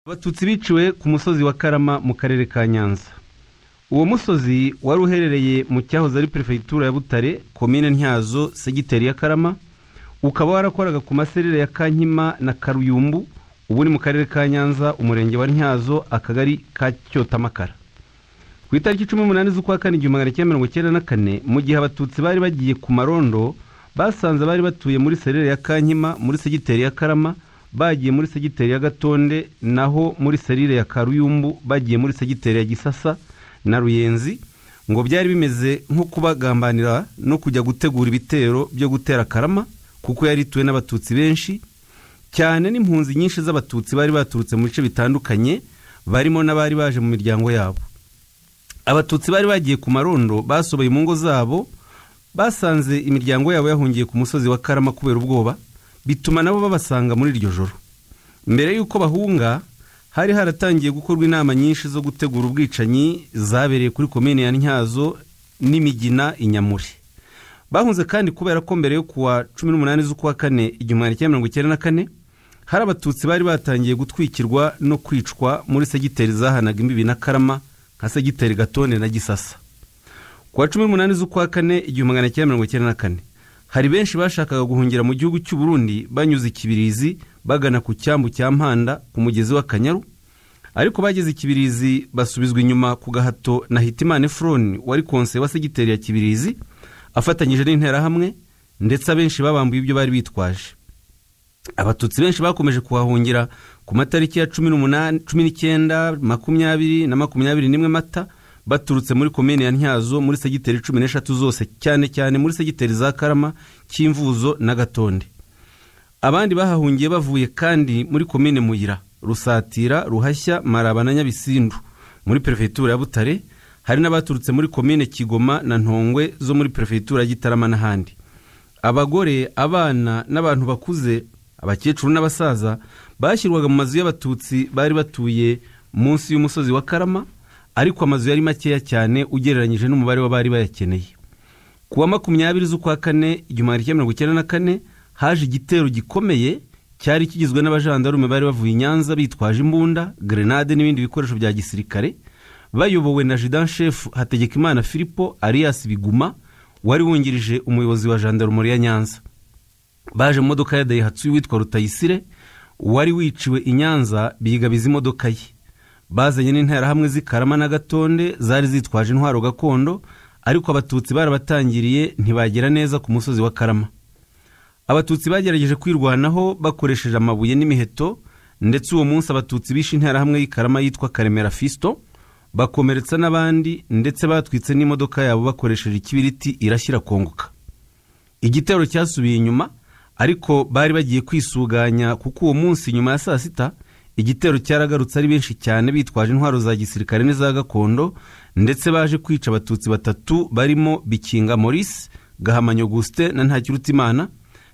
Abatutsi biciwe ku musozi wa Karama mu karere ka Nyanza. Uwo musozi wari uherereye mu cyahoze ari prefecture ya Butare, commune Ntyazo, segiteri ya Karama, ukaba warakoraga ku maserere ya Kankima na Karuyumbu, ubu ni mu karere ka Nyanza, umurenge wa Ntyazo, akagari ka Cyotamakara. Ku itariki 18 z'ukwa kane 1994, mu gihe abatutsi bari bagiye ku marondo, basanze bari batuye muri serere ya Kankima muri segiteri ya Karama, bagiye muri segiteri ya Gatonde, naho muri serire ya Karuyumbu bagiye muri segiteri ya Gisasa na Ruyenzi, ngo byari bimeze nko kubagambanira no kujya gutegura ibitero byo gutera Karama, kuko yari tuwe n'abatutsi benshi cyane n'impunzi nyinshi z'abatutsi bari baturutse mu bice bitandukanye, barimo n'abari baje mu miryango yabo. Abatutsi bari bagiye ku marondo basoboye mu ngo zabo, basanze imiryango yabo yahungiye ku musozi wa Karama kubera ubwoba, bituma nabo babasanga muri iryo joro. Mbere yuko bahunga, hari haratangiye gukorwa inama nyinshi zo gutegura ubwicanyi zabereye kuri komine ya Ntyazo n'Imigina Inyamuri. Bahunze kandi kubera ko mbere yo kuwa 18 z'ukwa kane 1994, hari abatutsi bari batangiye gutwikirwa no kwicwa muri segiteri zahanaga imbibi na Karama nka segiteri Gatonde na Gisasa. Kuwa 18 z'ukwa kane 1994, hari benshi bashakaga guhungira mu gihugu cy'u Burundi banyuze Kibirizi bagana ku cyambu cya Mpanda ku mugezi wa Kanyaru, ariko bageze Kibirizi basubizwa inyuma ku gahato na Hitimana Efron wari konse wa segiteri ya Kibirizi afatanyije n'intera hamwe, ndetse abenshi babambuye ibyo bari bitwaje. Abatutsi benshi bakomeje kuhahungira ku matariki ya 18, 19, 20 na 21 Mata, baturutse muri komine ya Ntyazo muri segiteri 13 zose, cyane cyane muri segiteri za Karama, Kimvuzo na Gatonde. Abandi bahahungiye bavuye kandi muri komine Muyira, Rusatira, Ruhashya, Maraba na Nyabisindu muri prefecture ya Butare, hari n'abaturutse muri komine Kigoma na Ntongwe zo muri prefecture ya Gitarama n'ahandi. Abagore, abana n'abantu bakuze, abakecuru n'abasaza bashyirwaga mu mazu y'abatutsi bari batuye munsi y'umusozi wa Karama, ariko amazu yari makeya cyane ugereranyije n'umubare w'abari bayakeneye. Kuwa 20 z'ukwa kane 1994, haje igitero gikomeye cyari kigizwe n'abajandarume bari bavuye Nyanza bitwaje imbunda, grenade n'ibindi bikoresho bya gisirikare, bayobowe na Judant Chef Hategekimana Filipo alias Biguma, wari wungirije umuyobozi wa jandarumuri ya Nyanza. Baje mu modoka ya Daihatsu witwa Rutayisire, wari wiciwe i Nyanza, bigabiza imodoka ye. Bazanye n'intera hamwe z'Ikarama na Gatonde zari zitwaje intwaro gakondo, ariko abatutsi barabatangiriye ntibagera neza ku musozi wa Karama. Abatutsi bagerageje kwirwanaho bakoresheje amabuye n'imiheto, ndetse uwo munsi abatutsi bishe intera hamwe y'Ikarama yitwa Karemera Fisto, bakomeretsa n'abandi, ndetse batwitse n'imodoka yabo bakoresheje ikibiriti irashyira konguka. Igitero cyasubiye inyuma, ariko bari bagiye kwisuganya kuko uwo munsi nyuma ya saa sita igitero cyaragarutse ari benshi cyane bitwaje intwaro za gisirikare n'iza gakondo, ndetse baje kwica abatutsi batatu barimo Bikinga Maurice, Gahamanyo Auguste na Ntakirutimana,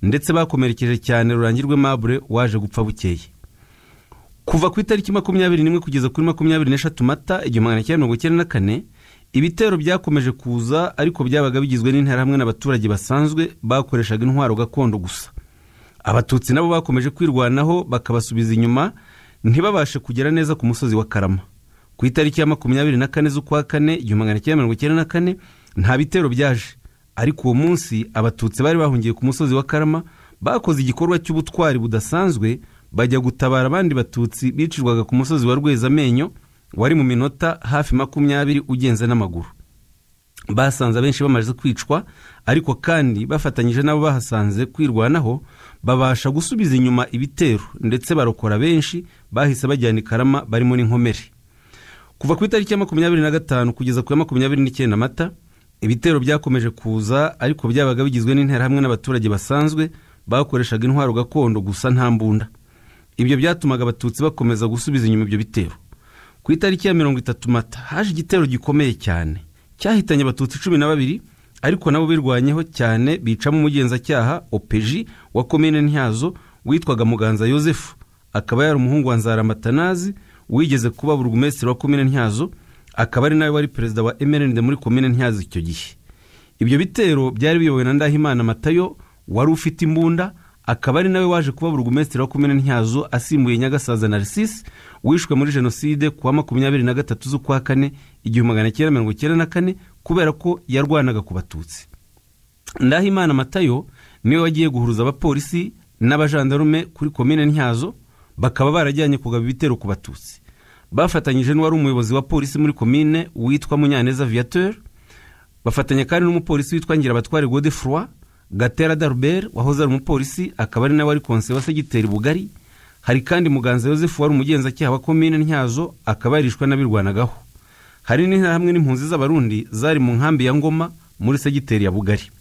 ndetse bakomerekeje cyane Rurangirwe Mabure waje gupfa bukeye. Kuva ku itariki 21 kugeza kuri 23 Mata 1994, ibitero byakomeje kuza, ariko byabaga bigizwe n'intera hamwe n'abaturage basanzwe bakoreshaga intwaro gakondo gusa. Abatutsi nabo bakomeje kwirwanaho bakabasubiza inyuma, ntibabashe kugera neza ku musozi wa Karama. Ku itariki ya 24 z'ukwa kane 1994, nta bitero byaje, ariko uwo munsi abatutsi bari bahungiye ku musozi wa Karama bakoze igikorwa cy'ubutwari budasanzwe, bajya gutabara abandi batutsi bicirwaga ku musozi wa Rwezamenyo, wari mu minota hafi 20 ugenze n'amaguru. Basanze benshi bamaze kwicwa, ariko kandi bafatanyije nabo bahasanze kwirwanaho, babasha gusubiza inyuma ibitero, ndetse barokora benshi bahise bajyana Karama barimo n'inkomere. Kuva ku itariki ya 25 kugeza ku ya 29 Mata, ibitero byakomeje kuza, ariko byabaga bigizwe n'intera hamwe n'abaturage basanzwe bakoreshaga intwaro gakondo gusa nta mbunda. Ibyo byatumaga abatutsi bakomeza gusubiza inyuma ibyo bitero. Ku itariki ya 30 Mata haje igitero gikomeye cyane cyahitanye abatutsi 12, ariko nabo birwanyeho cyane, bicamo umugenzacyaha OPG wa komine Ntyazo witwaga Muganza Joseph, akaba yari umuhungu wa Nzara Matanazi wigeze kuba burugumesitiri wa komine Ntyazo, akaba ari nawe wari perezida wa MRND muri komine Ntyazo icyo gihe. Ibyo bitero byari biyobowe na Ndahimana Matayo wari ufite imbunda, akaba ari nawe waje kuba burugumesitiri wa komine Ntyazo asimbuye Nyagasaza Narcisse wishwe muri jenoside kuwa 23 z'ukwa kane 1994 kubera ko yarwanaga ku batutsi. Ndahimana Matayo niwe wagiye guhuruza abapolisi n'abajandarume kuri komine Ntyazo, bakaba barajyanye kugaba ibitero ku batutsi. Bafatanyije n'uwari umuyobozi wa polisi muri komine witwa Munyaneza Viateur, bafatanya kandi n'umupolisi witwa Ngirabatware Godefroid, Gatera Darbert wahoze ari umupolisi akaba ari nawe wari konseye wa segiteri Bugari. Hari kandi Muganza Joseph wari umugenzacyaha wa komine Ntyazo akaba yarishwe n'abirwanagaho. Hari n'interahamwe n'impunzi z'abarundi zari mu nkambi ya Ngoma muri segiteri ya Bugari.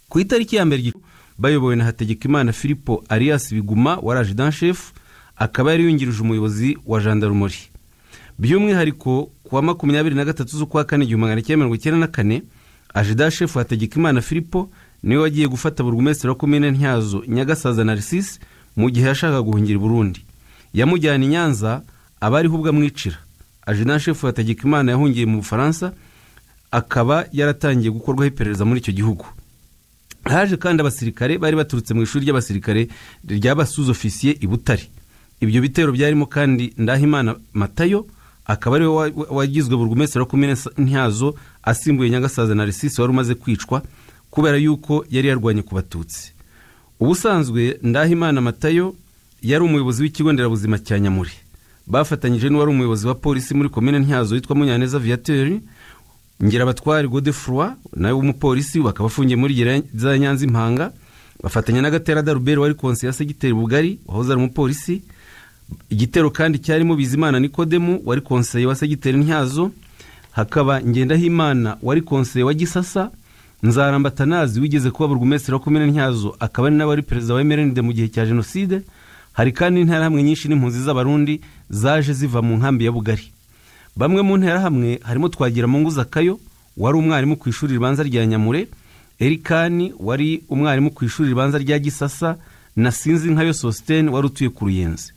Ku itariki ya mbere bayobowe na Hategekimana Filipo alias Biguma wa Adjudant Chef, akaba yari yungirije umuyobozi wa Gendarmerie. By'umwihariko kuwa 23 z'ukwa kane 1994 Adjudant Chef Hategekimana Filipo niwe wagiye gufata burugumesitiri wa komine Ntyazo Nyagasaza Narcisse mu gihe yashaka guhungira Burundi. Yamujyana i Nyanza abari hubwa mwicira. Adjudant Chef Hategekimana yahungiye mu Bufaransa, akaba yaratangiye gukorwaho iperereza muri icyo gihugu. Haje kandi abasirikare bari baturutse mu ishuri ry'abasirikare ry'abasuz-officier i Butare. Ibyo bitero byarimo kandi Ndahimana Matayo, akaba ari wagizwe burugumesitiri wa komine Ntyazo asimbuye Nyagasaza Narcisse wari umaze kwicwa kubera yuko yari yarwanye ku batutsi. Ubusanzwe Ndahimana Matayo yari umuyobozi w'ikigo nderabuzima cya Nyamure. Bafatanyije n'uwari umuyobozi wa polisi muri komine Ntyazo witwa Munyaneza Viateur, Ngirabatware Godefroid nawe w'umupolisi bakaba afungiye muri gereza Nyanza Impanga. Bafatanya na Gatera Darbert wari konseye ya segiteri Bugari wahoze ari umupolisi. Igitero kandi cyarimo Bizimana Nikodemu wari konseye wa segiteri Ntyazo, hakaba Ngendahimana wari konseye wa Gisasa, Nzaramba Tanazi wigeze kuba burugumesitiri wa komine Ntyazo akaba ari nawe wari perezida wa MRND mu gihe cya jenoside. Hari kandi interahamwe nyinshi n'impunzi z'abarundi zaje ziva mu nkambi ya Bugari. Bamwe mu nterahamwe harimo Twagiramungu Zakayo wari umwarimu ku ishuri ribanza rya Nyamure, Erikani wari umwarimu ku ishuri ribanza rya Gisasa, na Sinzinkayo Sostene wari utuye ku Ruyenzi.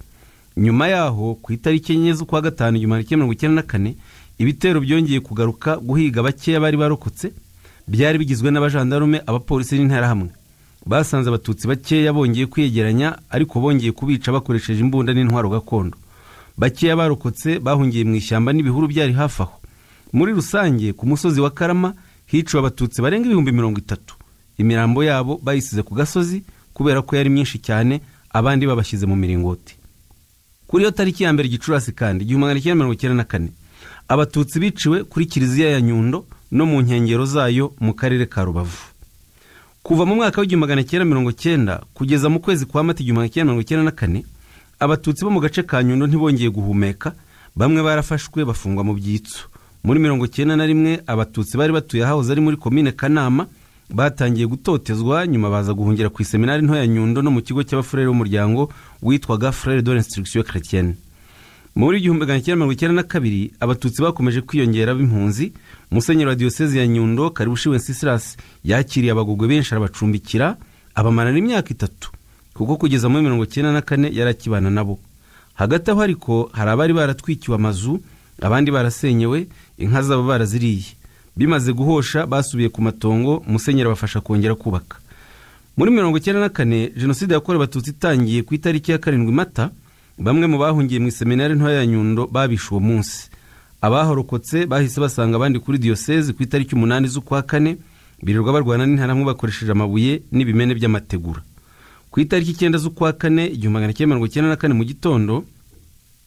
Nyuma yaho ku itariki 4 z'ukwa gatanu 1994 ibitero byongeye kugaruka guhiga bakeya bari barokotse. Byari bigizwe n'abajandarume, abapolisi n'interahamwe. Basanze abatutsi bakeya bongeye kwiyegeranya, ariko bongeye kubica bakoresheje imbunda n'intwaro gakondo. Bakeya barokotse bahungiye mu ishyamba n'ibihuru byari hafi aho. Muri rusange ku musozi wa Karama hiciwe abatutsi barenga 30,000. Imirambo yabo bayisize ku gasozi kubera ko yari myinshi cyane, abandi babashyize mu miringoti. Kuri yo tariki ya mbere Gicurasi kandi 1994 abatutsi biciwe kuri kiliziya ya Nyundo no mu nkengero zayo mu karere ka Rubavu. Kuva mu mwaka wa 1990 kugeza mu kwezi kwa Mata 1994 abatutsi bo mu gace ka Nyundo ntibongeye guhumeka, bamwe barafashwe bafungwa mu byitso. Muri 1991 abatutsi bari batuye ahahoze ari muri komine Kanama batangiye gutotezwa, nyuma baza guhungira ku seminari nto ya Nyundo no mu kigo cy'abafurere b'umuryango witwaga Frères de l'Instruction Chrétienne. Muri 1992 abatutsi bakomeje kwiyongera b'impunzi. Musenyeri wa diocese ya Nyundo Karibushi Wenceslas yakiriye abagogwe benshi arabacumbikira, abamara n'imyaka 3 kuko kugeza muri 1994 yarakibana nabo. Hagati aho ariko hari abari baratwikiwe amazu, abandi barasenyewe, inka zabo baraziriye. Bimaze guhosha basubiye ku matongo, musenyeri abafasha kongera kubaka. Muri 1994 jenoside yakorewe abatutsi itangiye ku itariki ya 7 Mata, bamwe mu bahungiye mu seminari nto ya Nyundo babishe uwo munsi. Abahorokotse bahise basanga abandi kuri diocese ku itariki 8 z'ukwa kane, birirwa barwana n'interahamwe bakoresheje amabuye n'ibimene by'amategura. Ku itariki 9 z'ukwa kane 1994 mu gitondo,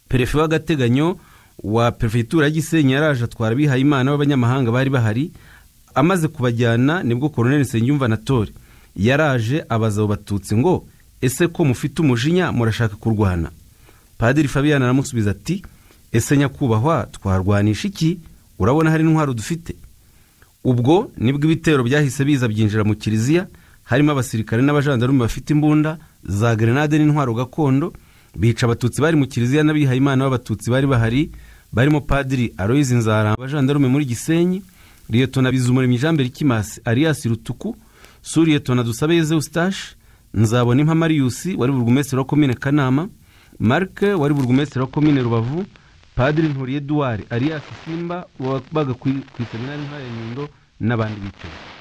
perefe w'agateganyo wa prefecture ya Gisenyi yaraje atwara bihaye Imana b'abanyamahanga bari bahari. Amaze kubajyana nibwo Colonel Nsengiyumva Anatole yaraje abaza abo batutsi ngo ese ko mufite umujinya murashaka kurwana? Padiri Fabian aramusubiza ati ese nyakubahwa twarwanisha iki? Urabona hari intwaro dufite. Ubwo nibwo ibitero byahise biza byinjira mu kiliziya, harimo abasirikare n'abajandarume bafite imbunda za grenade n'intwaro gakondo, bica abatutsi bari mu kiliziya n'abihaye Imana b'abatutsi bari bahari, barimo Padiri Aloys Nzara, abajandarume muri Gisenyi, Lieutenant Bizumuremyi Jean Berikimasi alias Rutuku, Lieutenant Dusabeze Eustache, Nzabona Impa Marius wari burugumesitiri wa komine Kanama, Mark wari burugumesitiri wa komine Rubavu, Padiri Nturiye Edouard alias Simba wabaga ku seminari nto ya Nyundo n'abandi bicaye.